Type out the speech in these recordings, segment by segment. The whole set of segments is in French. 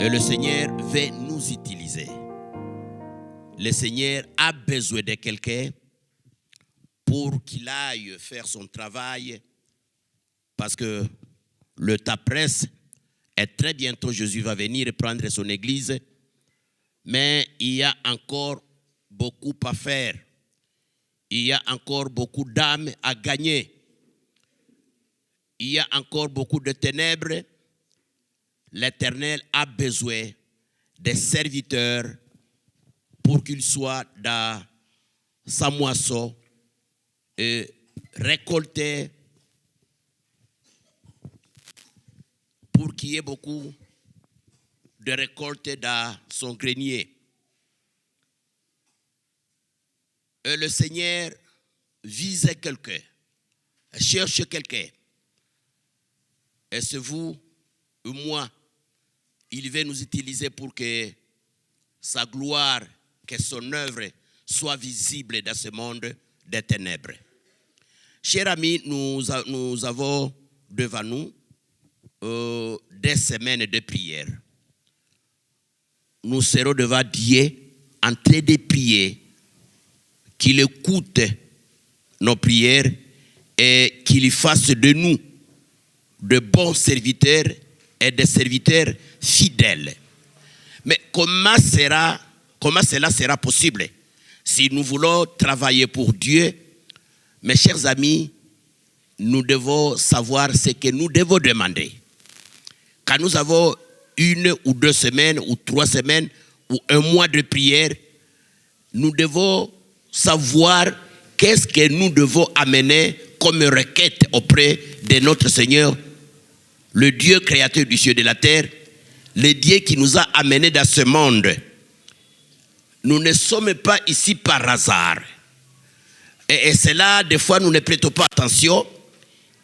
Et le Seigneur veut nous utiliser. Le Seigneur a besoin de quelqu'un pour qu'il aille faire son travail, parce que le temps presse et très bientôt Jésus va venir prendre son église, mais il y a encore beaucoup à faire. Il y a encore beaucoup d'âmes à gagner. Il y a encore beaucoup de ténèbres. L'Éternel a besoin des serviteurs pour qu'ils soient dans sa moisson et récolter, pour qu'il y ait beaucoup de récoltes dans son grenier. Et le Seigneur vise quelqu'un, cherche quelqu'un. Et c'est vous ou moi, il veut nous utiliser pour que sa gloire, que son œuvre soit visible dans ce monde des ténèbres. Chers amis, nous avons devant nous des semaines de prière. Nous serons devant Dieu en train de prier, qu'il écoute nos prières et qu'il fasse de nous de bons serviteurs et des serviteurs fidèles. Mais comment cela sera possible? Si nous voulons travailler pour Dieu, mes chers amis, nous devons savoir ce que nous devons demander. Quand nous avons 1 ou 2 semaines ou 3 semaines ou 1 mois de prière, nous devons savoir qu'est-ce que nous devons amener comme requête auprès de notre Seigneur, le Dieu créateur du ciel et de la terre, le Dieu qui nous a amenés dans ce monde. Nous ne sommes pas ici par hasard. Et cela, des fois, nous ne prêtons pas attention.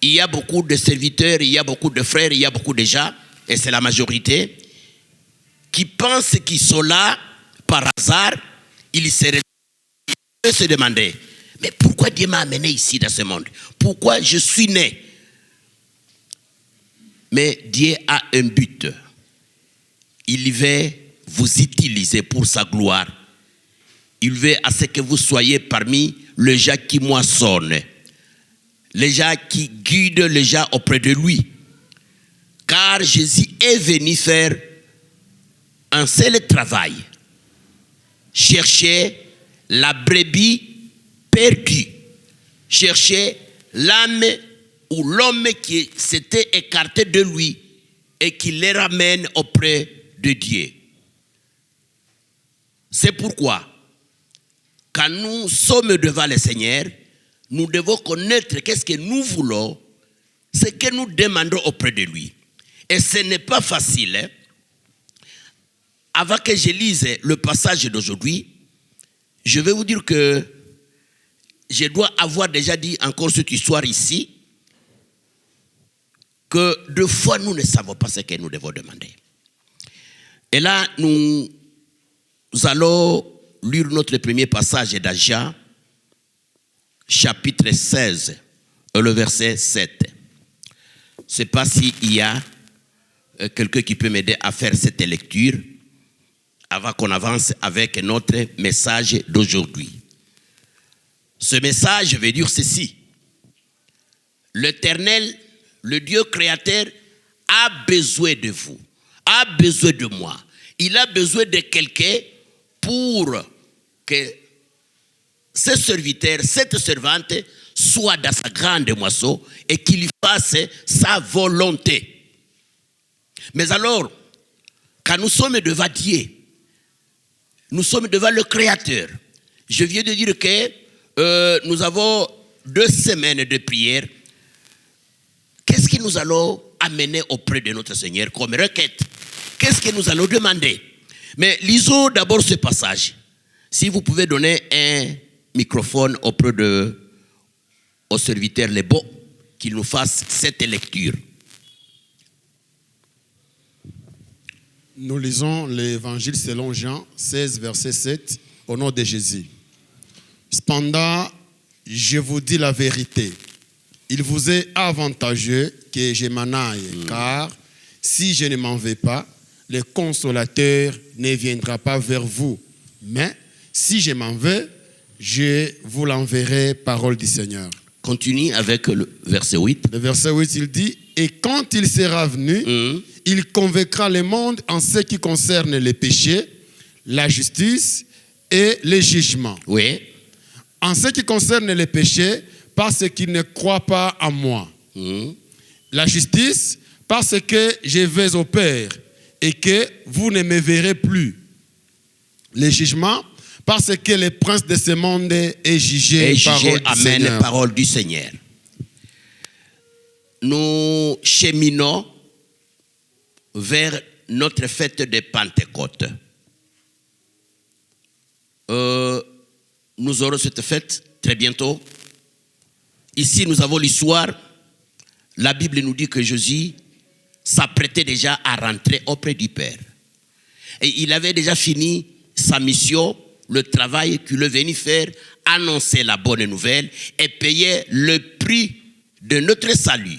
Il y a beaucoup de serviteurs, il y a beaucoup de frères, il y a beaucoup de gens, et c'est la majorité, qui pensent qu'ils sont là par hasard. Ils se demander, mais pourquoi Dieu m'a amené ici dans ce monde? Pourquoi je suis né? Mais Dieu a un but. Il veut vous utiliser pour sa gloire. Il veut à ce que vous soyez parmi les gens qui moissonnent, les gens qui guident les gens auprès de lui. Car Jésus est venu faire un seul travail: chercher la brebis perdue, chercher l'âme ou l'homme qui s'était écarté de lui et qui les ramène auprès de Dieu. C'est pourquoi, quand nous sommes devant le Seigneur, nous devons connaître qu'est-ce que nous voulons, ce que nous demandons auprès de lui. Et ce n'est pas facile. Hein? Avant que je lise le passage d'aujourd'hui, je vais vous dire que je dois avoir déjà dit encore cette histoire ici, que 2 fois nous ne savons pas ce que nous devons demander. Et là, nous allons lire notre premier passage dans Jean, chapitre 16, le verset 7. Je ne sais pas s'il y a quelqu'un qui peut m'aider à faire cette lecture avant qu'on avance avec notre message d'aujourd'hui. Ce message veut dire ceci: l'Éternel, le Dieu créateur, a besoin de vous, a besoin de moi. Il a besoin de quelqu'un pour que ce serviteur, cette servante soit dans sa grande moisson et qu'il fasse sa volonté. Mais alors, quand nous sommes devant Dieu, nous sommes devant le Créateur. Je viens de dire que nous avons 2 semaines de prière. Qu'est-ce que nous allons amener auprès de notre Seigneur comme requête? Qu'est-ce que nous allons demander? Mais lisons d'abord ce passage. Si vous pouvez donner un microphone auprès au serviteur Lebo, qu'il nous fasse cette lecture. Nous lisons l'évangile selon Jean 16, verset 7, au nom de Jésus. Cependant, je vous dis la vérité. Il vous est avantageux que je m'en aille, car si je ne m'en vais pas, le consolateur ne viendra pas vers vous. Mais si je m'en vais, je vous l'enverrai, parole du Seigneur. Continue avec le verset 8. Le verset 8, il dit, et quand il sera venu, il convaincra le monde en ce qui concerne les péchés, la justice et les jugements. Oui. En ce qui concerne les péchés, parce qu'ils ne croient pas en moi. La justice, parce que je vais au Père et que vous ne me verrez plus. Les jugements, parce que le prince de ce monde est jugé, parole du Amen, Seigneur. parole du Seigneur. Nous cheminons vers notre fête de Pentecôte. Nous aurons cette fête très bientôt. Ici, nous avons l'histoire. La Bible nous dit que Jésus s'apprêtait déjà à rentrer auprès du Père. Et il avait déjà fini sa mission, le travail qu'il est venu faire, annoncer la bonne nouvelle et payer le prix de notre salut.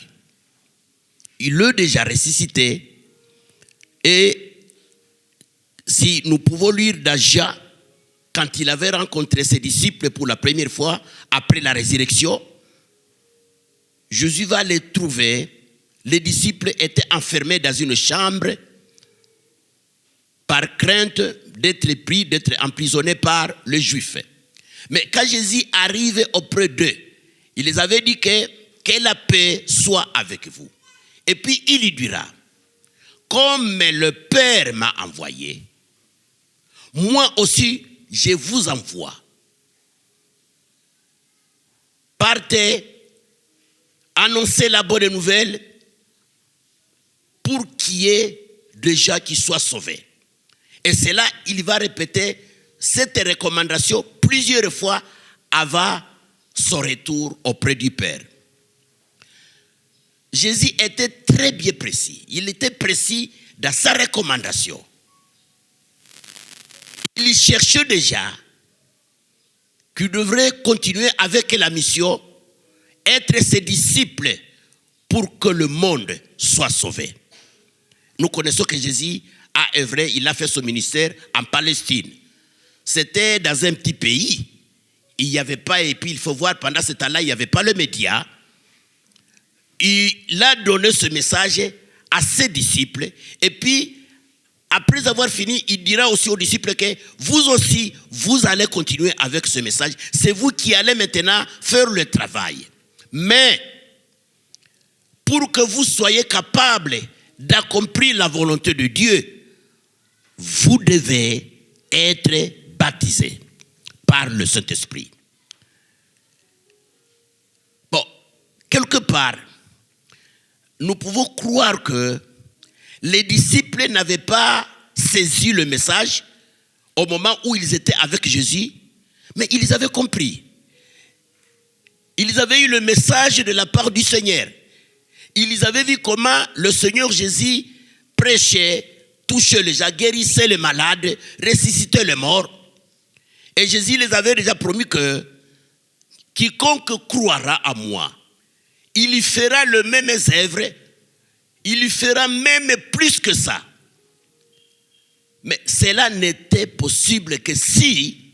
Il l'a déjà ressuscité. Et si nous pouvons lire dans Jean, quand il avait rencontré ses disciples pour la première fois, après la résurrection, Jésus va les trouver. Les disciples étaient enfermés dans une chambre par crainte d'être pris, d'être emprisonnés par les Juifs. Mais quand Jésus arrive auprès d'eux, il les avait dit que la paix soit avec vous. Et puis il lui dira, comme le Père m'a envoyé, moi aussi je vous envoie. Partez, annoncez la bonne nouvelle pour qu'il y ait des gens qui soient sauvés. Et c'est là il va répéter cette recommandation plusieurs fois avant son retour auprès du Père. Jésus était très bien précis. Il était précis dans sa recommandation. Il cherchait déjà qu'il devrait continuer avec la mission, être ses disciples pour que le monde soit sauvé. Nous connaissons que Jésus a œuvré, il a fait son ministère en Palestine. C'était dans un petit pays. Il n'y avait pas, et puis il faut voir, pendant ce temps-là, il n'y avait pas le média. Il a donné ce message à ses disciples. Et puis, après avoir fini, il dira aussi aux disciples que vous aussi, vous allez continuer avec ce message. C'est vous qui allez maintenant faire le travail. Mais, pour que vous soyez capables d'accomplir la volonté de Dieu, vous devez être baptisés par le Saint-Esprit. Bon, quelque part, nous pouvons croire que les disciples n'avaient pas saisi le message au moment où ils étaient avec Jésus, mais ils avaient compris. Ils avaient eu le message de la part du Seigneur. Ils avaient vu comment le Seigneur Jésus prêchait, touchait les gens, guérissait les malades, ressuscitait les morts. Et Jésus les avait déjà promis que quiconque croira à moi, il y fera le même œuvre, il y fera même plus que ça. Mais cela n'était possible que si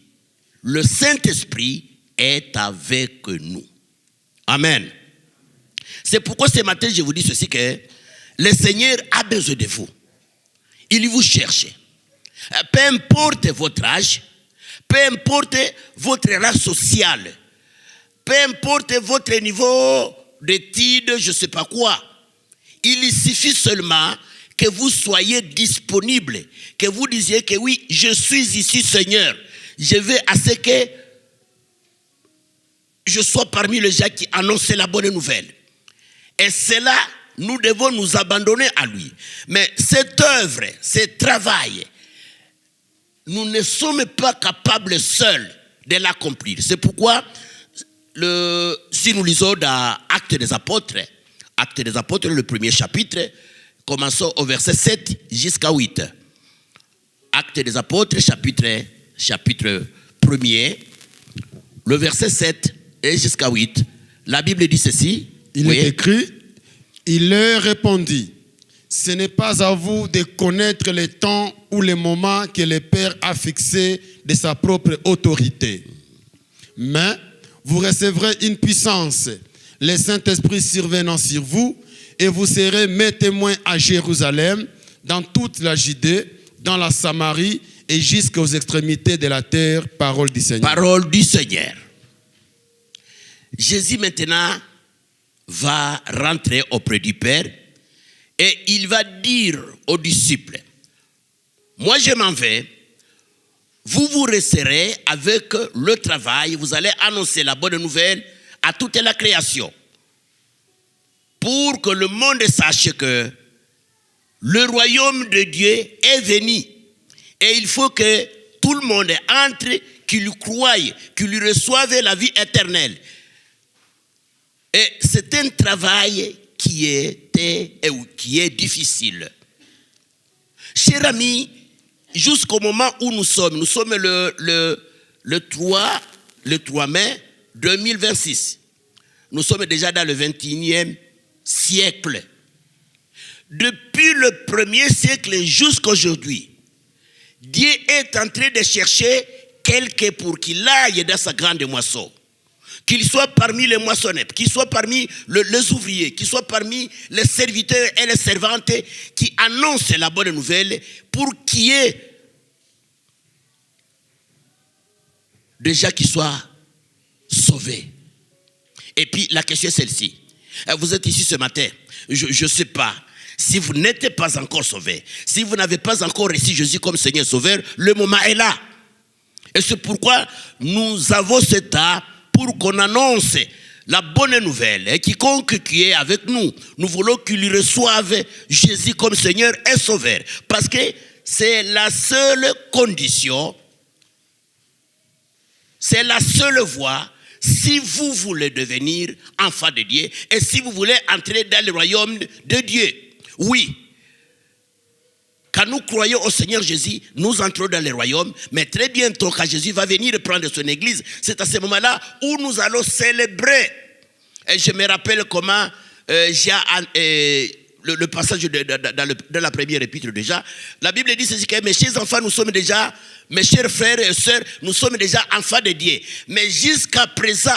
le Saint-Esprit est avec nous. Amen. C'est pourquoi ce matin je vous dis ceci, que le Seigneur a besoin de vous. Il vous cherche. Peu importe votre âge, peu importe votre rang social, peu importe votre niveau d'études, je ne sais pas quoi, il suffit seulement que vous soyez disponible, que vous disiez que oui, je suis ici Seigneur, je veux à ce que je sois parmi les gens qui annoncent la bonne nouvelle. Et c'est là, nous devons nous abandonner à lui. Mais cette œuvre, ce travail, nous ne sommes pas capables seuls de l'accomplir. C'est pourquoi, si nous lisons dans Actes des Apôtres, le premier chapitre, commençons au verset 7 jusqu'à 8. Actes des Apôtres, chapitre 1er, le verset 7 et jusqu'à 8, la Bible dit ceci. Il est écrit, il leur répondit, ce n'est pas à vous de connaître les temps ou les moments que le Père a fixés de sa propre autorité. Mais vous recevrez une puissance, le Saint-Esprit survenant sur vous, et vous serez mes témoins à Jérusalem, dans toute la Judée, dans la Samarie et jusqu'aux extrémités de la terre. Parole du Seigneur. Parole du Seigneur. Jésus maintenant va rentrer auprès du Père et il va dire aux disciples, moi je m'en vais, vous vous resterez avec le travail, vous allez annoncer la bonne nouvelle à toute la création pour que le monde sache que le royaume de Dieu est venu et il faut que tout le monde entre, qu'il lui croie, qu'il lui reçoive la vie éternelle. Et c'est un travail qui est difficile. Chers amis, jusqu'au moment où nous sommes le 3 mai 2026. Nous sommes déjà dans le 21e siècle. Depuis le 1er siècle jusqu'à aujourd'hui, Dieu est en train de chercher quelqu'un pour qu'il aille dans sa grande moisson. Qu'il soit parmi les moissonneurs, qu'il soit parmi les ouvriers, qu'il soit parmi les serviteurs et les servantes qui annoncent la bonne nouvelle pour qu'il y ait déjà qui soit sauvés. Et puis la question est celle-ci. Vous êtes ici ce matin, je ne sais pas. Si vous n'êtes pas encore sauvé, si vous n'avez pas encore reçu Jésus comme Seigneur Sauveur, le moment est là. Et c'est pourquoi nous avons ce temps pour qu'on annonce la bonne nouvelle. Et quiconque qui est avec nous, nous voulons qu'il reçoive Jésus comme Seigneur et Sauveur. Parce que c'est la seule condition, c'est la seule voie si vous voulez devenir enfant de Dieu et si vous voulez entrer dans le royaume de Dieu. Oui, quand nous croyons au Seigneur Jésus, nous entrons dans le royaume, mais très bientôt, quand Jésus va venir prendre son église, c'est à ce moment-là où nous allons célébrer. Et je me rappelle comment le passage dans la première épître déjà, la Bible dit ceci que mes chers enfants, nous sommes déjà, mes chers frères et sœurs, nous sommes déjà enfants de Dieu. Mais jusqu'à présent,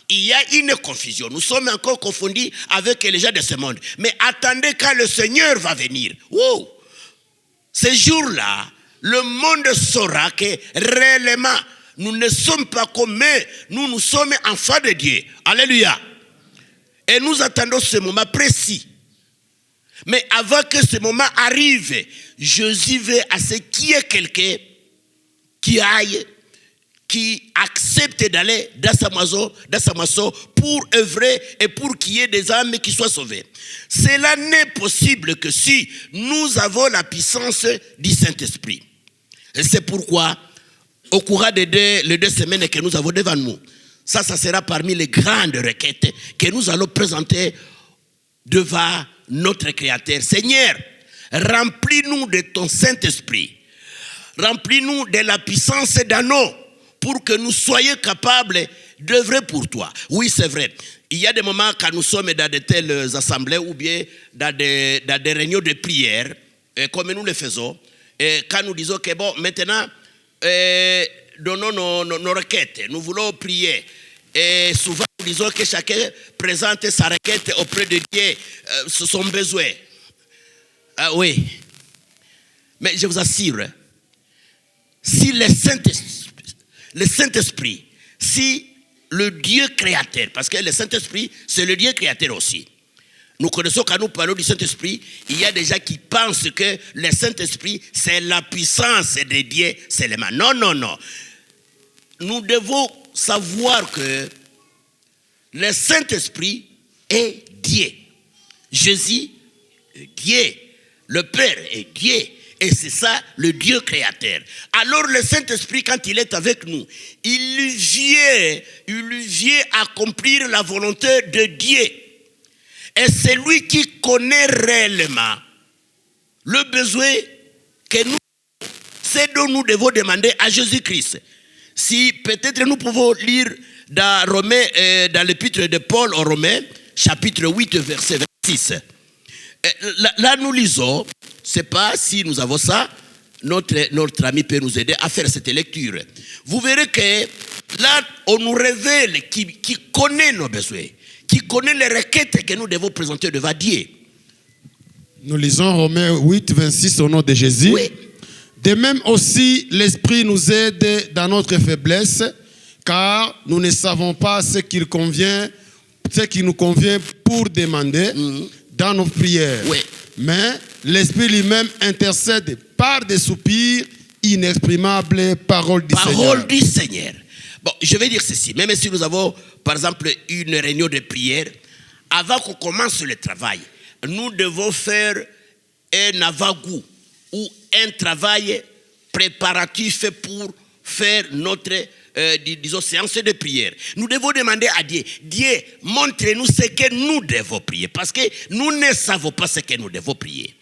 il y a une confusion. Nous sommes encore confondus avec les gens de ce monde. Mais attendez quand le Seigneur va venir. Wow! Ce jour-là, le monde saura que réellement, nous ne sommes pas comme eux. Nous sommes enfants de Dieu. Alléluia. Et nous attendons ce moment précis. Mais avant que ce moment arrive, Jésus veut à ce qu'il y ait quelqu'un qui aille, qui accepte d'aller dans sa moisson pour œuvrer et pour qu'il y ait des âmes qui soient sauvées. Cela n'est possible que si nous avons la puissance du Saint-Esprit. Et c'est pourquoi, au courant des deux semaines que nous avons devant nous, ça sera parmi les grandes requêtes que nous allons présenter devant notre Créateur. Seigneur, remplis-nous de ton Saint-Esprit. Remplis-nous de la puissance d'anneau pour que nous soyons capables d'œuvrer pour toi. Oui, c'est vrai. Il y a des moments quand nous sommes dans de telles assemblées ou bien dans des réunions de prière, comme nous le faisons, et quand nous disons que bon, maintenant, donnons nos requêtes, nous voulons prier. Et souvent, nous disons que chacun présente sa requête auprès de Dieu, son besoin. Ah oui. Mais je vous assure, si le Saint-Esprit, si le Dieu créateur, parce que le Saint-Esprit, c'est le Dieu créateur aussi. Nous connaissons quand nous parlons du Saint-Esprit, il y a des gens qui pensent que le Saint-Esprit, c'est la puissance de Dieu seulement. Non, non, non. Nous devons savoir que le Saint-Esprit est Dieu. Jésus est Dieu. Le Père est Dieu. Et c'est ça, le Dieu créateur. Alors le Saint-Esprit, quand il est avec nous, il lui vient accomplir la volonté de Dieu. Et c'est lui qui connaît réellement le besoin que nous, c'est dont nous devons demander à Jésus-Christ. Si peut-être nous pouvons lire dans Romains, dans l'épître de Paul aux Romains, chapitre 8, verset 26. Là, nous lisons, je ne sais pas si nous avons ça, notre ami peut nous aider à faire cette lecture. Vous verrez que là, on nous révèle qui connaît nos besoins, qui connaît les requêtes que nous devons présenter devant Dieu. Nous lisons Romains 8, 26 au nom de Jésus. Oui. De même aussi, l'Esprit nous aide dans notre faiblesse, car nous ne savons pas ce qui nous convient pour demander dans nos prières. Oui. Mais l'Esprit lui-même intercède par des soupirs inexprimables, parole du Seigneur. Parole du Seigneur. Bon, je vais dire ceci. Même si nous avons, par exemple, une réunion de prière, avant qu'on commence le travail, nous devons faire un avant-goût ou un travail préparatif pour faire notre séance de prière. Nous devons demander à Dieu, Dieu, montre-nous ce que nous devons prier, parce que nous ne savons pas ce que nous devons prier.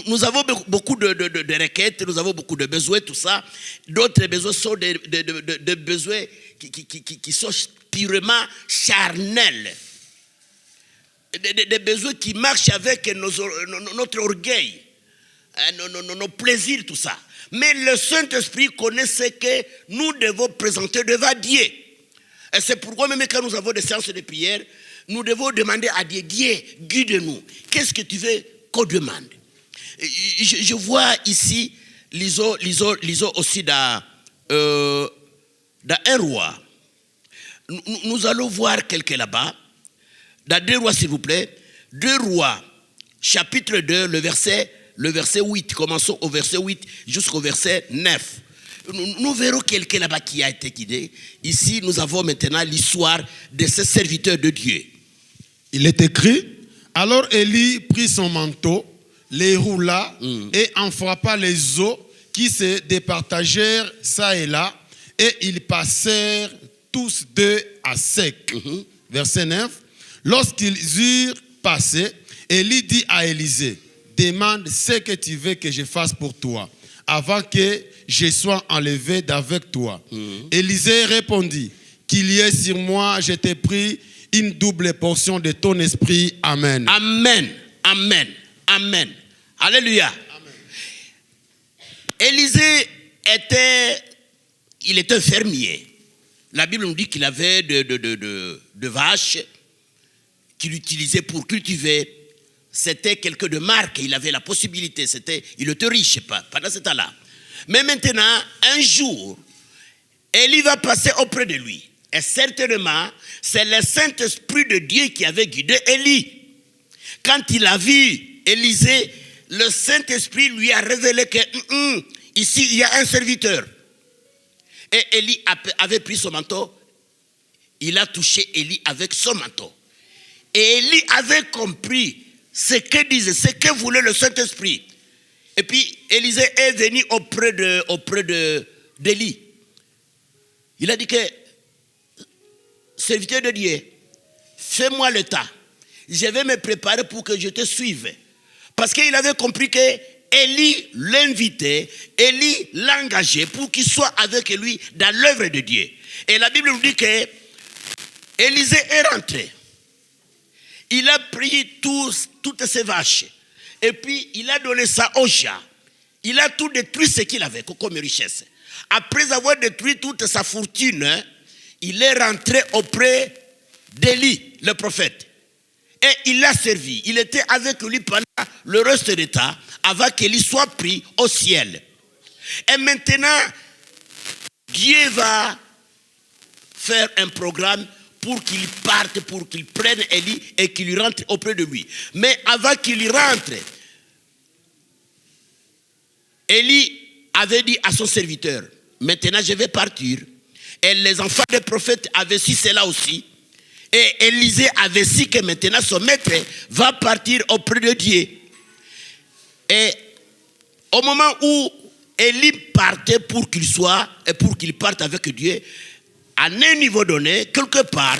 Nous avons beaucoup de requêtes, nous avons beaucoup de besoins, tout ça. D'autres besoins sont des besoins qui sont purement charnels. Des besoins qui marchent avec notre orgueil, nos plaisirs, tout ça. Mais le Saint-Esprit connaît ce que nous devons présenter devant Dieu. Et c'est pourquoi même quand nous avons des séances de prière, nous devons demander à Dieu, Dieu, guide-nous. Qu'est-ce que tu veux qu'on demande? Je vois ici, lisons aussi dans un roi. Nous allons voir quelqu'un là-bas. Dans 2 Rois, s'il vous plaît. 2 Rois, chapitre 2, le verset 8. Commençons au verset 8 jusqu'au verset 9. Nous verrons quelqu'un là-bas qui a été guidé. Ici, nous avons maintenant l'histoire de ce serviteur de Dieu. Il est écrit, alors Élie prit son manteau, les roula et en frappa les eaux qui se départagèrent ça et là, et ils passèrent tous deux à sec. Verset 9. Lorsqu'ils eurent passé, Élie dit à Élisée, demande ce que tu veux que je fasse pour toi, avant que je sois enlevé d'avec toi. Élisée répondit, qu'il y ait sur moi, je t'ai pris une double portion de ton esprit. Amen. Amen. Amen. Amen. Alléluia. Amen. Élisée était un fermier. La Bible nous dit qu'il avait de vaches qu'il utilisait pour cultiver. C'était quelqu'un de marque, il avait la possibilité, il était riche pendant ce temps-là. Mais maintenant, un jour, Élie va passer auprès de lui. Et certainement, c'est le Saint-Esprit de Dieu qui avait guidé Élie. Quand il a vu Élisée, le Saint-Esprit lui a révélé que ici, il y a un serviteur. Et Élie avait pris son manteau. Il a touché Élie avec son manteau. Et Élie avait compris ce que voulait le Saint-Esprit. Et puis, Élisée est venu auprès d'Élie. Il a dit que, serviteur de Dieu, fais-moi le tas. Je vais me préparer pour que je te suive. Parce qu'il avait compris que Élie l'invitait, Élie l'engageait pour qu'il soit avec lui dans l'œuvre de Dieu. Et la Bible nous dit que Élisée est rentré. Il a pris toutes ses vaches. Et puis, il a donné ça aux gens. Il a tout détruit ce qu'il avait comme richesse. Après avoir détruit toute sa fortune, il est rentré auprès d'Élie, le prophète. Et il l'a servi. Il était avec lui pendant le reste du temps, avant qu'Élie soit pris au ciel. Et maintenant, Dieu va faire un programme pour qu'il parte, pour qu'il prenne Élie et qu'il rentre auprès de lui. Mais avant qu'il y rentre, Élie avait dit à son serviteur, maintenant je vais partir. Et les enfants des prophètes avaient su cela aussi. Et Élisée avait su que maintenant son maître va partir auprès de Dieu. Et au moment où Élie partait pour qu'il parte avec Dieu, à un niveau donné, quelque part,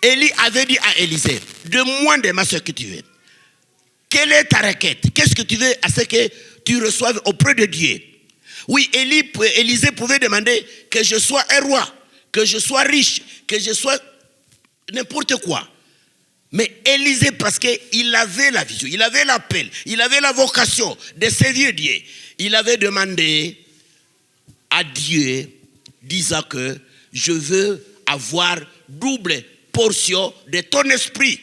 Élie avait dit à Élisée, demande-moi ce que tu veux. Quelle est ta requête? Qu'est-ce que tu veux à ce que tu reçoives auprès de Dieu? Oui, Élisée pouvait demander que je sois un roi, que je sois riche, que je sois n'importe quoi. Mais Élisée, parce qu'il avait la vision, il avait l'appel, il avait la vocation de servir Dieu, il avait demandé à Dieu, disant que je veux avoir double portion de ton esprit.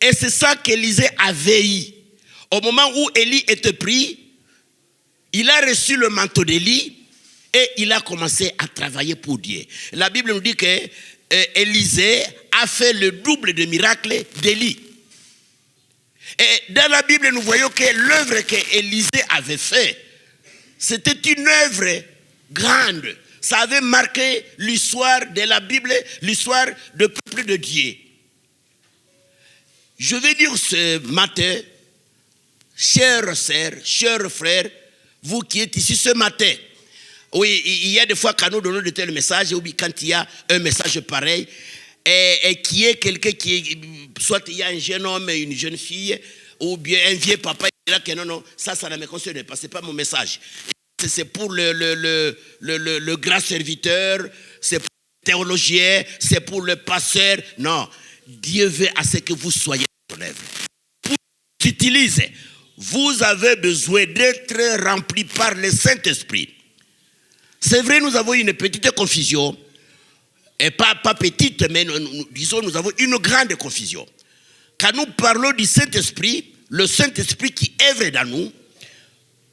Et c'est ça qu'Élisée avait eu. Au moment où Élie était pris, il a reçu le manteau d'Élie et il a commencé à travailler pour Dieu. La Bible nous dit que Élisée a fait le double de miracles d'Élie. Et dans la Bible, nous voyons que l'œuvre qu'Élisée avait faite, c'était une œuvre grande. Ça avait marqué l'histoire de la Bible, l'histoire du peuple de Dieu. Je vais dire ce matin, chères sœurs, chers frères, vous qui êtes ici ce matin, oui, il y a des fois quand nous donnons de tels messages, ou quand il y a un message pareil, et qui est quelqu'un qui est, soit il y a un jeune homme et une jeune fille, ou bien un vieux papa, il dit que non, ça ne me concerne pas, ce n'est pas mon message. C'est pour le grand serviteur, c'est pour le théologien, c'est pour le pasteur. Non, Dieu veut à ce que vous soyez son œuvre. Pour l'utiliser, vous avez besoin d'être rempli par le Saint-Esprit. C'est vrai, nous avons une petite confusion, et pas petite, mais disons, nous avons une grande confusion. Quand nous parlons du Saint-Esprit, le Saint-Esprit qui œuvre dans nous,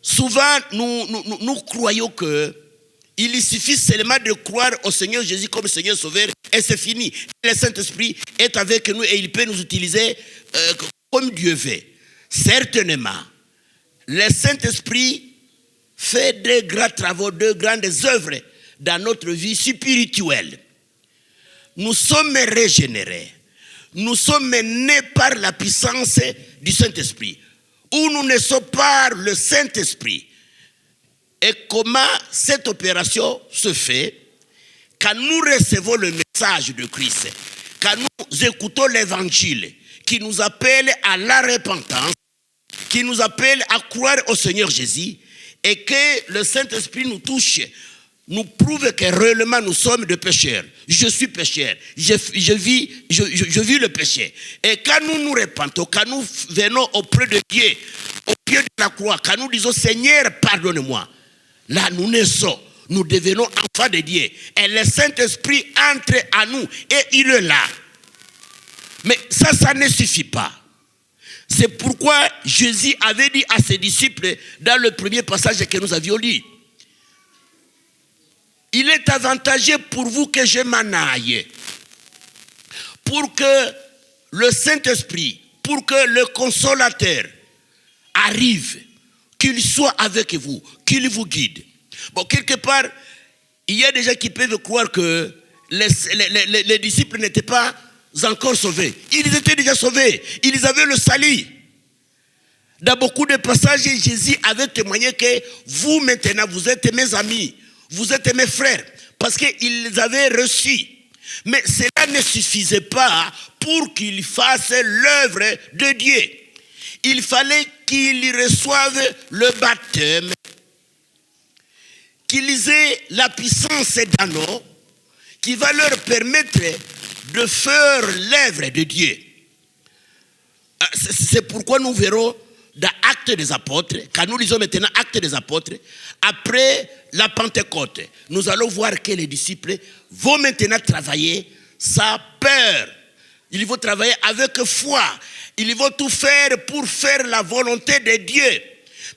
souvent nous croyons qu'il suffit seulement de croire au Seigneur Jésus comme Seigneur Sauveur, et c'est fini. Le Saint-Esprit est avec nous et il peut nous utiliser comme Dieu veut. Certainement, le Saint-Esprit fait de grands travaux, de grandes œuvres dans notre vie spirituelle. Nous sommes régénérés. Nous sommes nés par la puissance du Saint-Esprit. Où nous naissons par le Saint-Esprit. Et comment cette opération se fait? Quand nous recevons le message de Christ, quand nous écoutons l'évangile qui nous appelle à la repentance, qui nous appelle à croire au Seigneur Jésus, et que le Saint-Esprit nous touche, nous prouve que réellement nous sommes des pécheurs. Je suis pécheur. Je vis le péché. Et quand nous nous repentons, quand nous venons auprès de Dieu, au pied de la croix, quand nous disons Seigneur, pardonne-moi, là nous naissons, nous devenons enfants de Dieu. Et le Saint-Esprit entre à nous et il est là. Mais ça ne suffit pas. C'est pourquoi Jésus avait dit à ses disciples dans le premier passage que nous avions lu, il est avantageux pour vous que je m'en aille, pour que le Saint-Esprit, pour que le Consolateur arrive, qu'il soit avec vous, qu'il vous guide. Bon, quelque part, il y a des gens qui peuvent croire que les disciples n'étaient pas encore sauvés. Ils étaient déjà sauvés. Ils avaient le salut. Dans beaucoup de passages, Jésus avait témoigné que vous maintenant, vous êtes mes amis. Vous êtes mes frères, parce qu'ils avaient reçu. Mais cela ne suffisait pas pour qu'ils fassent l'œuvre de Dieu. Il fallait qu'ils reçoivent le baptême, qu'ils aient la puissance d'en eux, qui va leur permettre de faire l'œuvre de Dieu. C'est pourquoi nous verrons dans Actes des Apôtres, quand nous lisons maintenant Actes des Apôtres, après la Pentecôte, nous allons voir que les disciples vont maintenant travailler sans peur. Ils vont travailler avec foi. Ils vont tout faire pour faire la volonté de Dieu.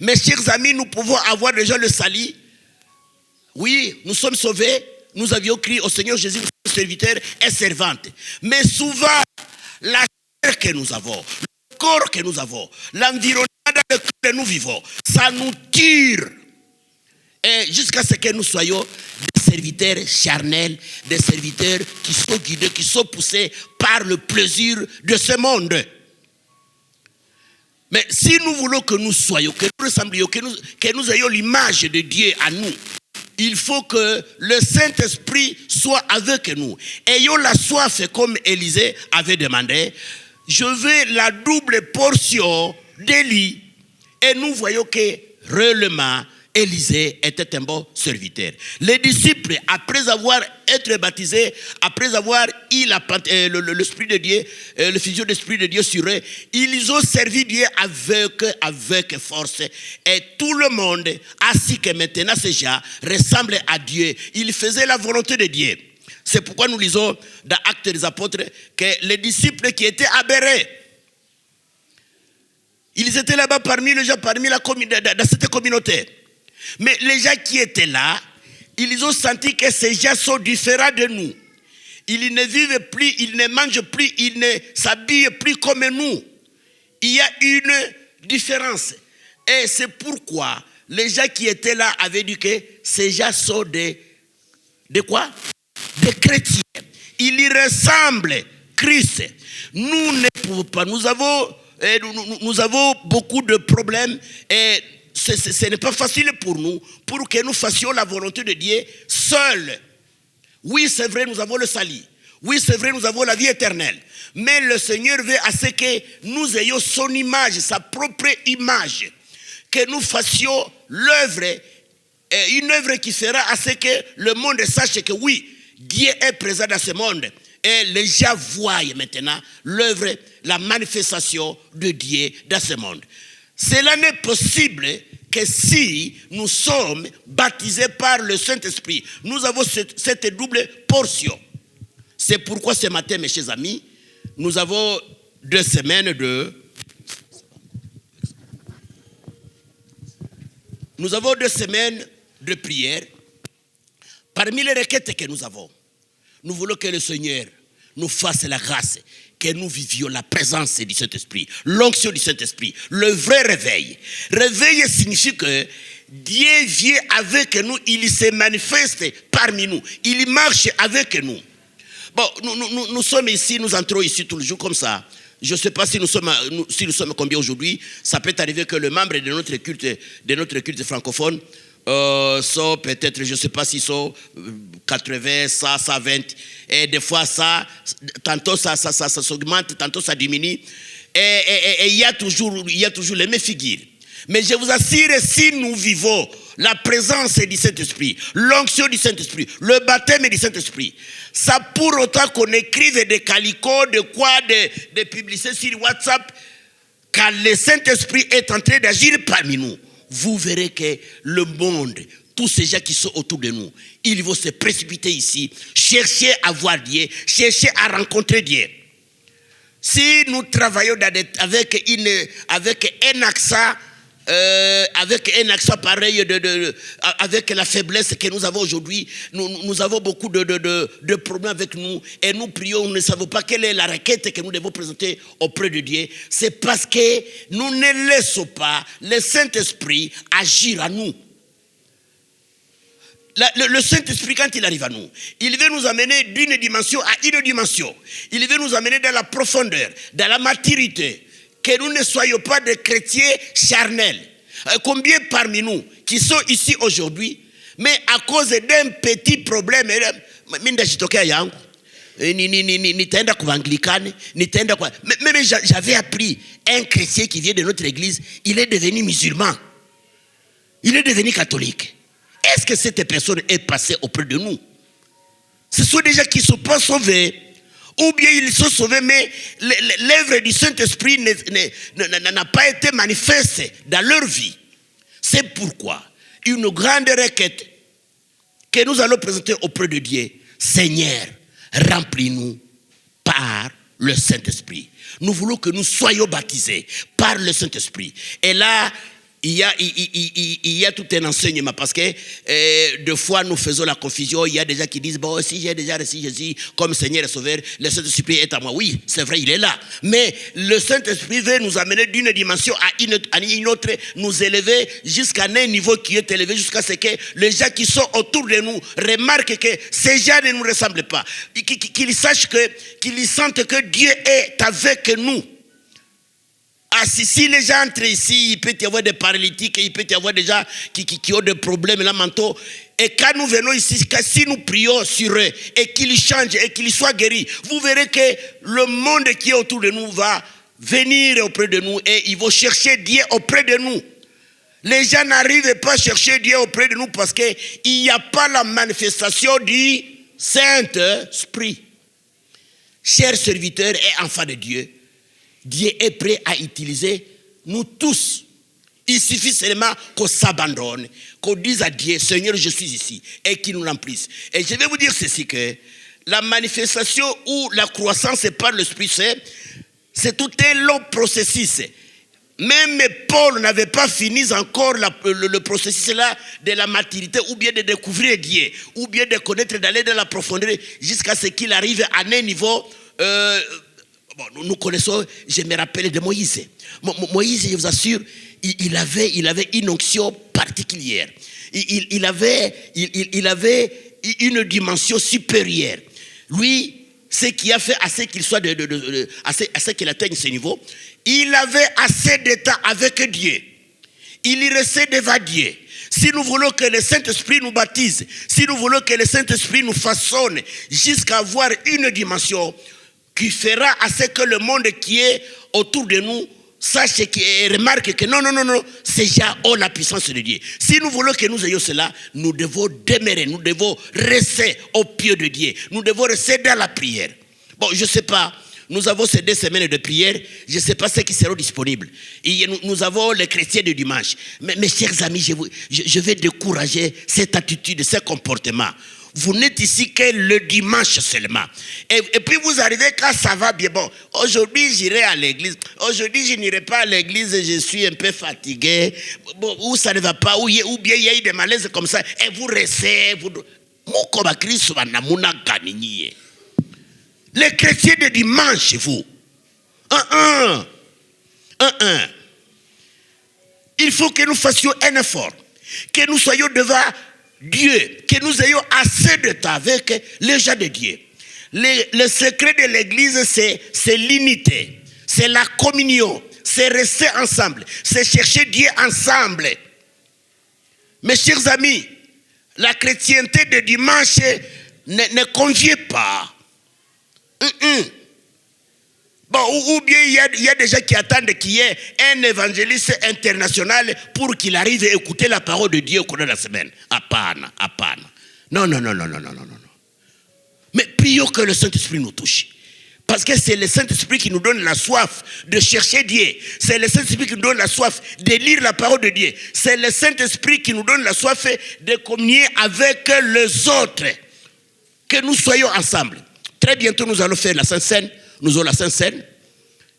Mes chers amis, nous pouvons avoir déjà le salut. Oui, nous sommes sauvés. Nous avions crié au Seigneur Jésus, serviteur et servante. Mais souvent, la chair que nous avons, le corps que nous avons, l'environnement dans lequel nous vivons, ça nous tire. Et jusqu'à ce que nous soyons des serviteurs charnels, des serviteurs qui sont guidés, qui sont poussés par le plaisir de ce monde. Mais si nous voulons que nous soyons, que nous ressemblions, que nous ayons l'image de Dieu à nous, il faut que le Saint-Esprit soit avec nous. Ayons la soif comme Élisée avait demandé. Je veux la double portion d'Élie. Et nous voyons que réellement, Élisée était un bon serviteur. Les disciples, après avoir été baptisés, après avoir eu l'Esprit de Dieu, le fusion de l'Esprit de Dieu sur eux, ils ont servi Dieu avec force. Et tout le monde, ainsi que maintenant ces gens, ressemblent à Dieu. Ils faisaient la volonté de Dieu. C'est pourquoi nous lisons dans Actes des Apôtres que les disciples qui étaient aberrés, ils étaient là-bas parmi les gens, dans cette communauté. Mais les gens qui étaient là, ils ont senti que ces gens sont différents de nous. Ils ne vivent plus, ils ne mangent plus, ils ne s'habillent plus comme nous. Il y a une différence. Et c'est pourquoi les gens qui étaient là avaient dit que ces gens sont de quoi? Des chrétiens. Ils y ressemblent Christ. Nous ne pouvons pas. Nous avons beaucoup de problèmes et ce n'est pas facile pour nous, pour que nous fassions la volonté de Dieu seuls. Oui, c'est vrai, nous avons le salut. Oui, c'est vrai, nous avons la vie éternelle. Mais le Seigneur veut à ce que nous ayons son image, sa propre image. Que nous fassions l'œuvre, une œuvre qui fera à ce que le monde sache que oui, Dieu est présent dans ce monde. Et les gens voient maintenant l'œuvre, la manifestation de Dieu dans ce monde. Cela n'est possible que si nous sommes baptisés par le Saint-Esprit. Nous avons cette double portion. C'est pourquoi ce matin, mes chers amis, nous avons 2 semaines de... Nous avons 2 semaines de prière. Parmi les requêtes que nous avons, nous voulons que le Seigneur nous fasse la grâce, que nous vivions la présence du Saint-Esprit, l'onction du Saint-Esprit, le vrai réveil. Réveil signifie que Dieu vient avec nous, il se manifeste parmi nous, il marche avec nous. Bon, nous sommes ici, nous entrons ici tous les jours comme ça. Je ne sais pas si nous sommes combien aujourd'hui. Ça peut arriver que le membre de notre culte francophone sont peut-être, je ne sais pas s'ils sont 80, 120. Et des fois, tantôt ça s'augmente, tantôt ça diminue. Et il y a toujours les mêmes figures. Mais je vous assure, si nous vivons la présence du Saint-Esprit, l'onction du Saint-Esprit, le baptême du Saint-Esprit, ça pour autant qu'on écrive des calicots, des publicités sur WhatsApp, quand le Saint-Esprit est en train d'agir parmi nous, vous verrez que le monde, tous ces gens qui sont autour de nous, ils vont se précipiter ici, chercher à voir Dieu, chercher à rencontrer Dieu. Si nous travaillons avec un accent, avec un accent pareil, avec la faiblesse que nous avons aujourd'hui, nous avons beaucoup de problèmes avec nous et nous prions, nous ne savons pas quelle est la requête que nous devons présenter auprès de Dieu. C'est parce que nous ne laissons pas le Saint-Esprit agir à nous. Le Saint-Esprit, quand il arrive à nous, il veut nous amener d'une dimension à une dimension. Il veut nous amener dans la profondeur, dans la maturité. Que nous ne soyons pas des chrétiens charnels. Combien parmi nous qui sont ici aujourd'hui, mais à cause d'un petit problème, même j'avais appris un chrétien qui vient de notre église, il est devenu musulman. Il est devenu catholique. Est-ce que cette personne est passée auprès de nous? Ce sont des gens qui ne sont pas sauvés. Ou bien ils sont sauvés, mais l'œuvre du Saint-Esprit n'a pas été manifeste dans leur vie. C'est pourquoi une grande requête que nous allons présenter auprès de Dieu. Seigneur, remplis-nous par le Saint-Esprit. Nous voulons que nous soyons baptisés par le Saint-Esprit. Et là, il y a tout un enseignement parce que deux fois nous faisons la confusion. Il y a des gens qui disent bon, si j'ai déjà reçu Jésus comme Seigneur et Sauveur, le Saint-Esprit est à moi. Oui, c'est vrai, il est là. Mais le Saint-Esprit veut nous amener d'une dimension à une autre, nous élever jusqu'à un niveau qui est élevé, jusqu'à ce que les gens qui sont autour de nous remarquent que ces gens ne nous ressemblent pas. Qu'ils sachent qu'ils sentent que Dieu est avec nous. Ah, si les gens entrent ici, il peut y avoir des paralytiques, il peut y avoir des gens qui ont des problèmes là mentaux. Et quand nous venons ici, si nous prions sur eux et qu'ils changent et qu'ils soient guéris, vous verrez que le monde qui est autour de nous va venir auprès de nous et ils vont chercher Dieu auprès de nous. Les gens n'arrivent pas à chercher Dieu auprès de nous parce qu'il n'y a pas la manifestation du Saint-Esprit. Chers serviteurs et enfants de Dieu, Dieu est prêt à utiliser nous tous. Il suffit seulement qu'on s'abandonne, qu'on dise à Dieu, Seigneur, je suis ici, et qu'il nous remplisse. Et je vais vous dire ceci, que la manifestation ou la croissance par l'Esprit Saint, c'est tout un long processus. Même Paul n'avait pas fini encore le processus là de la maturité, ou bien de découvrir Dieu, ou bien de connaître, d'aller dans la profondeur, jusqu'à ce qu'il arrive à un niveau... nous connaissons, je me rappelle de Moïse. Moïse, je vous assure, il avait une onction particulière. Il avait une dimension supérieure. Lui, ce qui a fait à ce qu'il soit à ce qu'il atteigne ce niveau, il avait assez de temps avec Dieu. Il y restait devant Dieu. Si nous voulons que le Saint-Esprit nous baptise, si nous voulons que le Saint-Esprit nous façonne jusqu'à avoir une dimension qui fera à ce que le monde qui est autour de nous sache et remarque que non, c'est déjà la puissance de Dieu. Si nous voulons que nous ayons cela, nous devons demeurer, nous devons rester au pied de Dieu. Nous devons rester dans la prière. Bon, je ne sais pas, nous avons ces 2 semaines de prière, je ne sais pas ceux qui seront disponibles. Et nous avons les chrétiens du dimanche. Mais mes chers amis, je vais décourager cette attitude, ce comportement. Vous n'êtes ici que le dimanche seulement. Et puis vous arrivez quand ça va bien. Bon, aujourd'hui j'irai à l'église. Aujourd'hui je n'irai pas à l'église, je suis un peu fatigué. Bon, ou ça ne va pas, ou bien il y a eu des malaises comme ça. Et vous restez. Les chrétiens de dimanche, vous. Il faut que nous fassions un effort. Que nous soyons devant Dieu, que nous ayons assez de temps avec les gens de Dieu. Le secret de l'église, c'est l'unité, c'est la communion, c'est rester ensemble, c'est chercher Dieu ensemble. Mes chers amis, la chrétienté de dimanche ne convient pas. Bon, ou bien il y a des gens qui attendent qu'il y ait un évangéliste international pour qu'il arrive à écouter la parole de Dieu au cours de la semaine. Apana. Non. Mais prions que le Saint-Esprit nous touche. Parce que c'est le Saint-Esprit qui nous donne la soif de chercher Dieu. C'est le Saint-Esprit qui nous donne la soif de lire la parole de Dieu. C'est le Saint-Esprit qui nous donne la soif de communier avec les autres. Que nous soyons ensemble. Très bientôt, nous allons faire la Sainte Seine. Nous avons la Sainte Seine.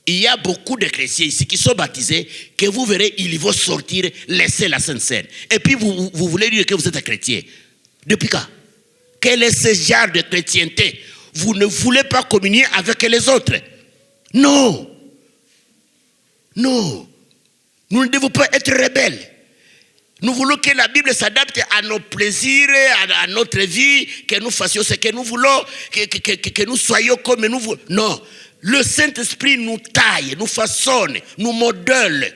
Il y a beaucoup de chrétiens ici qui sont baptisés, que vous verrez, ils vont sortir, laisser la Sainte Seine. Et puis vous voulez dire que vous êtes un chrétien. Depuis quand? Quel est ce genre de chrétienté? Vous ne voulez pas communier avec les autres. Non. Nous ne devons pas être rebelles. Nous voulons que la Bible s'adapte à nos plaisirs, à notre vie, que nous fassions ce que nous voulons, que nous soyons comme nous voulons. Non, le Saint-Esprit nous taille, nous façonne, nous modèle.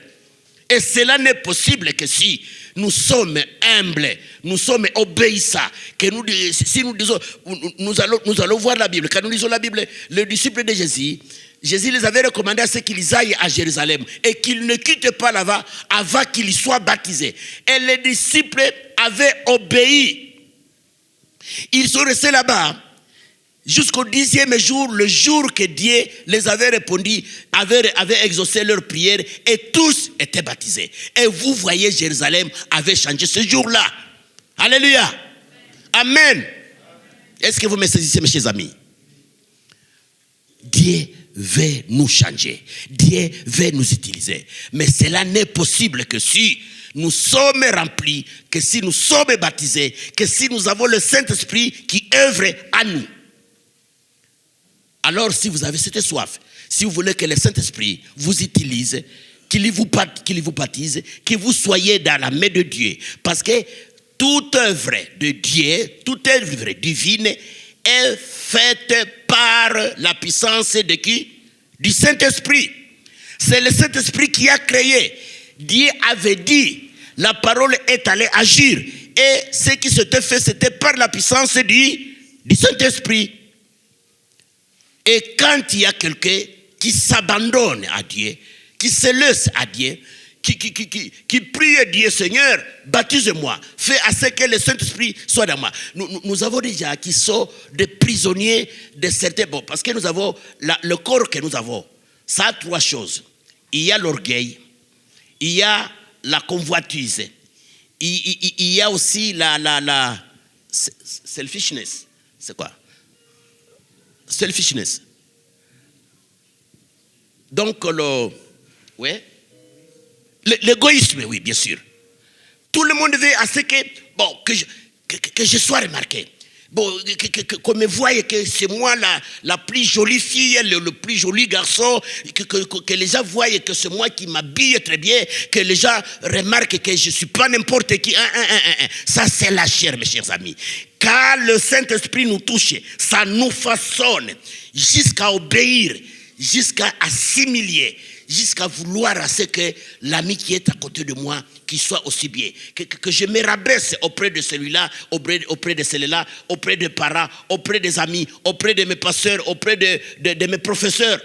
Et cela n'est possible que si nous sommes humbles, nous sommes obéissants, que si nous disons, nous allons voir la Bible. Quand nous lisons la Bible, les disciples de Jésus les avait recommandé à ce qu'ils aillent à Jérusalem et qu'ils ne quittent pas là-bas avant qu'ils soient baptisés. Et les disciples avaient obéi. Ils sont restés là-bas jusqu'au 10e jour, le jour que Dieu les avait répondu, avait exaucé leur prière et tous étaient baptisés. Et vous voyez, Jérusalem avait changé ce jour-là. Alléluia. Amen. Est-ce que vous me saisissez, mes chers amis? Dieu veut nous changer. Dieu veut nous utiliser. Mais cela n'est possible que si nous sommes remplis, que si nous sommes baptisés, que si nous avons le Saint-Esprit qui œuvre à nous. Alors si vous avez cette soif, si vous voulez que le Saint-Esprit vous utilise, qu'il vous baptise, que vous soyez dans la main de Dieu. Parce que toute œuvre de Dieu, toute œuvre divine est faite par la puissance de qui? Du Saint-Esprit. C'est le Saint-Esprit qui a créé. Dieu avait dit, la parole est allée agir. Et ce qui s'était fait, c'était par la puissance du Saint-Esprit. Et quand il y a quelqu'un qui s'abandonne à Dieu, qui se laisse à Dieu, qui prie Dieu, Seigneur, baptise-moi, fais à ce que le Saint-Esprit soit dans moi. Nous avons déjà qui sont des prisonniers de certains... Bon, parce que nous avons le corps que nous avons. Ça a 3 choses. Il y a l'orgueil, il y a la convoitise, il y a aussi la selfishness. C'est quoi? Selfishness. Donc, l'égoïsme, oui, bien sûr. Tout le monde veut à ce que je sois remarqué. Bon, qu'on me voie que c'est moi la plus jolie fille, le plus joli garçon, que les gens voient que c'est moi qui m'habille très bien, que les gens remarquent que je ne suis pas n'importe qui. Ça, c'est la chair, mes chers amis. Quand le Saint-Esprit nous touche, ça nous façonne jusqu'à obéir, jusqu'à assimiler, jusqu'à vouloir à ce que l'ami qui est à côté de moi, qu'il soit aussi bien. Que je me rabaisse auprès de celui-là, auprès de celui-là, auprès des parents, auprès des amis, auprès de mes pasteurs, auprès de mes professeurs.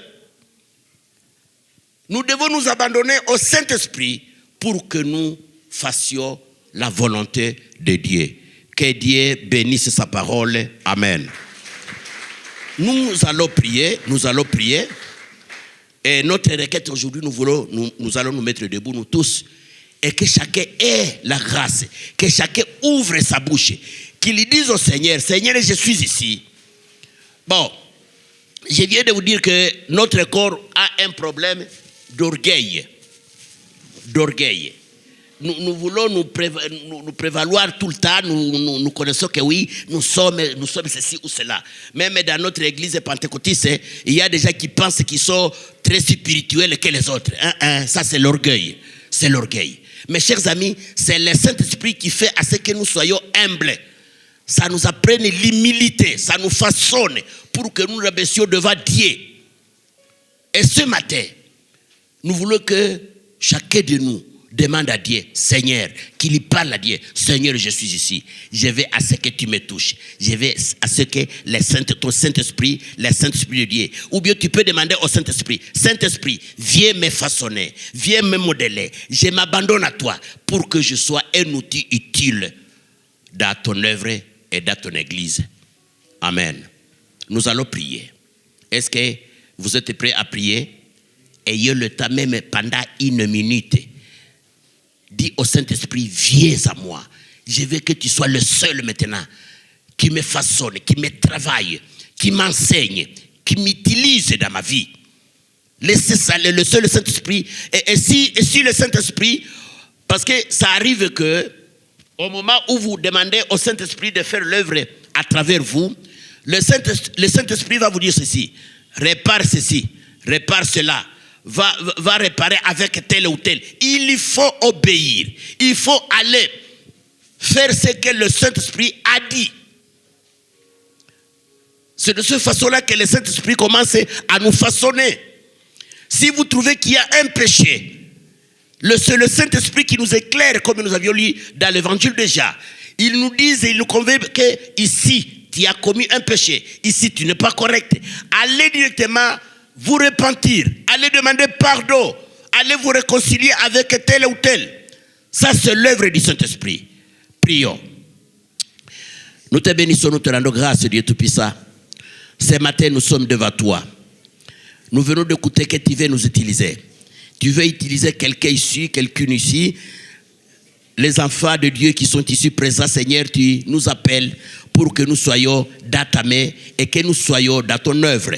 Nous devons nous abandonner au Saint-Esprit pour que nous fassions la volonté de Dieu. Que Dieu bénisse sa parole. Amen. Nous allons prier. Et notre requête aujourd'hui, nous allons nous mettre debout, nous tous, et que chacun ait la grâce, que chacun ouvre sa bouche, qu'il dise au Seigneur, Seigneur, je suis ici. Bon, je viens de vous dire que notre corps a un problème d'orgueil. Nous voulons nous prévaloir tout le temps, nous connaissons que oui, nous sommes ceci ou cela. Même dans notre église pentecôtiste, il y a des gens qui pensent qu'ils sont très spirituels que les autres. Ça, c'est l'orgueil. C'est l'orgueil. Mes chers amis, c'est le Saint-Esprit qui fait à ce que nous soyons humbles. Ça nous apprenne l'humilité, ça nous façonne pour que nous rabaissions devant Dieu. Et ce matin, nous voulons que chacun de nous demande à Dieu, Seigneur, qu'il y parle à Dieu, Seigneur, je suis ici, je vais à ce que tu me touches, je vais à ce que ton Saint-Esprit, le Saint-Esprit de Dieu, ou bien tu peux demander au Saint-Esprit, Saint-Esprit, viens me façonner, viens me modeler, je m'abandonne à toi pour que je sois un outil utile dans ton œuvre et dans ton église. Amen. Nous allons prier. Est-ce que vous êtes prêts à prier? Ayez le temps même pendant 1 minute. Dis au Saint-Esprit, viens à moi. Je veux que tu sois le seul maintenant qui me façonne, qui me travaille, qui m'enseigne, qui m'utilise dans ma vie. Laissez ça, le seul Saint-Esprit. Et si le Saint-Esprit, parce que ça arrive que au moment où vous demandez au Saint-Esprit de faire l'œuvre à travers vous, le Saint-Esprit va vous dire ceci, répare ceci, répare cela. Va réparer avec tel ou tel. Il faut obéir. Il faut aller faire ce que le Saint-Esprit a dit. C'est de cette façon-là que le Saint-Esprit commence à nous façonner. Si vous trouvez qu'il y a un péché, c'est le Saint-Esprit qui nous éclaire, comme nous avions lu dans l'évangile déjà. Il nous dit et il nous convainc que ici, tu as commis un péché. Ici, tu n'es pas correct. Allez directement vous repentir, allez demander pardon, allez vous réconcilier avec tel ou tel. Ça, c'est l'œuvre du Saint-Esprit. Prions. Nous te bénissons, nous te rendons grâce, Dieu Tout-Puissant. Ce matin, nous sommes devant toi. Nous venons d'écouter que tu veux nous utiliser. Tu veux utiliser quelqu'un ici, quelqu'une ici. Les enfants de Dieu qui sont ici présents, Seigneur, tu nous appelles pour que nous soyons dans ta main et que nous soyons dans ton œuvre.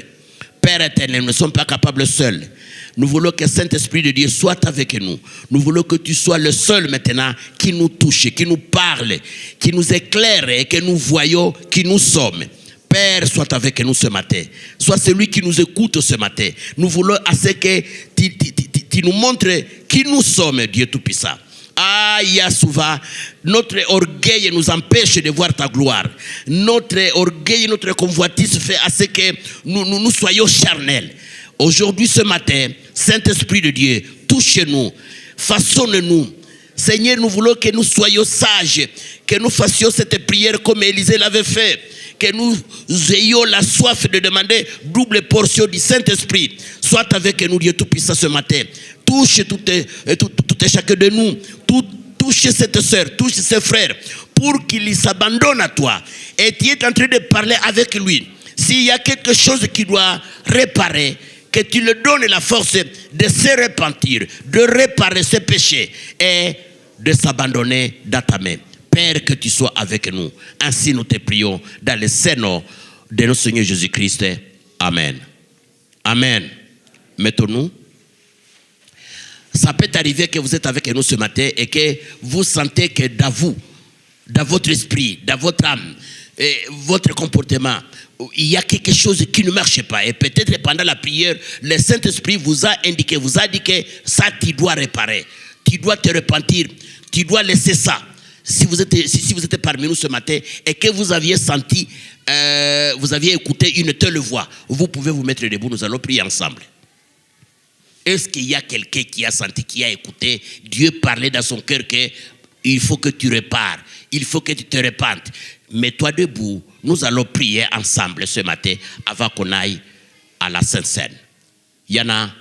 Père éternel, nous ne sommes pas capables seuls. Nous voulons que le Saint-Esprit de Dieu soit avec nous. Nous voulons que tu sois le seul maintenant qui nous touche, qui nous parle, qui nous éclaire et que nous voyons qui nous sommes. Père, sois avec nous ce matin. Sois celui qui nous écoute ce matin. Nous voulons à ce que tu nous montres qui nous sommes, Dieu Tout-Puissant. Ah, il y a souvent, notre orgueil nous empêche de voir ta gloire. Notre orgueil, notre convoitise fait à ce que nous soyons charnels. Aujourd'hui, ce matin, Saint-Esprit de Dieu, touche-nous, façonne-nous. Seigneur, nous voulons que nous soyons sages, que nous fassions cette prière comme Élisée l'avait fait, que nous ayons la soif de demander double portion du Saint-Esprit. Sois avec nous, Dieu Tout-Puissant, ce matin. Touche toutes tout chacun de nous. Touche cette sœur, touche ce frère, pour qu'il s'abandonne à toi. Et tu es en train de parler avec lui. S'il y a quelque chose qui doit réparer, que tu lui donnes la force de se repentir, de réparer ses péchés et de s'abandonner dans ta main. Père, que tu sois avec nous. Ainsi nous te prions dans le Saint-Nom de notre Seigneur Jésus-Christ. Amen. Amen. Mettons-nous. Ça peut arriver que vous êtes avec nous ce matin et que vous sentez que dans vous, dans votre esprit, dans votre âme, votre comportement, il y a quelque chose qui ne marche pas. Et peut-être pendant la prière, le Saint-Esprit vous a indiqué, vous a dit que ça, tu dois réparer. Tu dois te repentir. Tu dois laisser ça. Si vous êtes parmi nous ce matin et que vous aviez senti, vous aviez écouté une telle voix, vous pouvez vous mettre debout, nous allons prier ensemble. Est-ce qu'il y a quelqu'un qui a senti, qui a écouté Dieu parler dans son cœur qu'il faut que tu répares, il faut que tu te repentes? Mets-toi debout, nous allons prier ensemble ce matin avant qu'on aille à la Sainte Seine. Yana,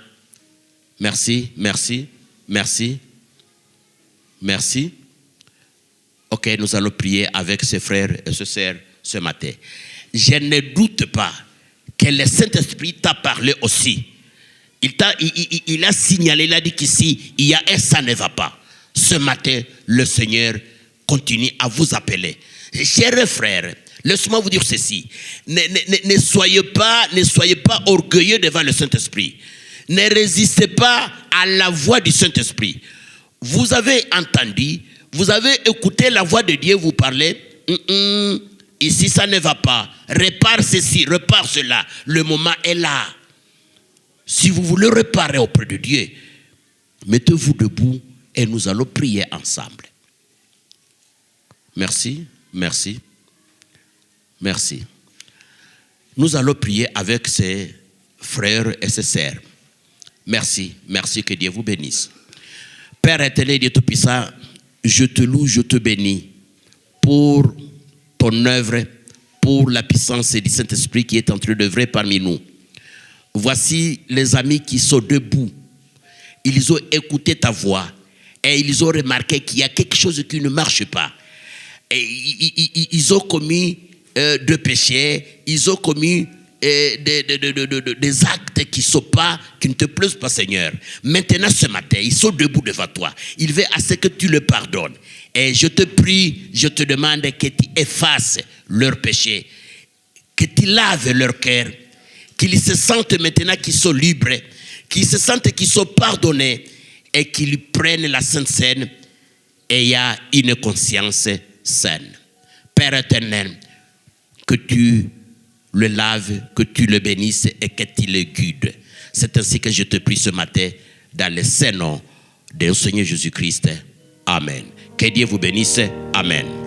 merci, merci, merci, merci. Ok, nous allons prier avec ses frères et ses sœurs ce matin. Je ne doute pas que le Saint-Esprit t'a parlé aussi. Il a signalé, il a dit qu'ici, il y a un ça ne va pas. Ce matin, le Seigneur continue à vous appeler. Chers frères, laissez-moi vous dire ceci. Ne soyez pas orgueilleux devant le Saint-Esprit. Ne résistez pas à la voix du Saint-Esprit. Vous avez entendu, vous avez écouté la voix de Dieu vous parler. Ici, ça ne va pas. Répare ceci, répare cela. Le moment est là. Si vous voulez réparer auprès de Dieu, mettez-vous debout et nous allons prier ensemble. Merci, merci, merci. Nous allons prier avec ses frères et ses sœurs. Merci, merci, que Dieu vous bénisse. Père éternel, Dieu Tout-Puissant, je te loue, je te bénis pour ton œuvre, pour la puissance du Saint-Esprit qui est en train d'œuvrer parmi nous. Voici les amis qui sont debout. Ils ont écouté ta voix et ils ont remarqué qu'il y a quelque chose qui ne marche pas. Et ils ont commis de péchés, ils ont commis des actes qui ne te plaisent pas, Seigneur. Maintenant, ce matin, ils sont debout devant toi. Ils veulent à ce que tu le pardonnes. Et je te prie, je te demande que tu effaces leurs péchés, que tu laves leur cœur, qu'ils se sentent maintenant qu'ils sont libres, qu'ils se sentent qu'ils sont pardonnés et qu'ils prennent la Sainte Seine et il y a une conscience saine. Père éternel, que tu le laves, que tu le bénisses et que tu le guides. C'est ainsi que je te prie ce matin dans le Saint-Nom de notre Seigneur Jésus-Christ. Amen. Que Dieu vous bénisse. Amen.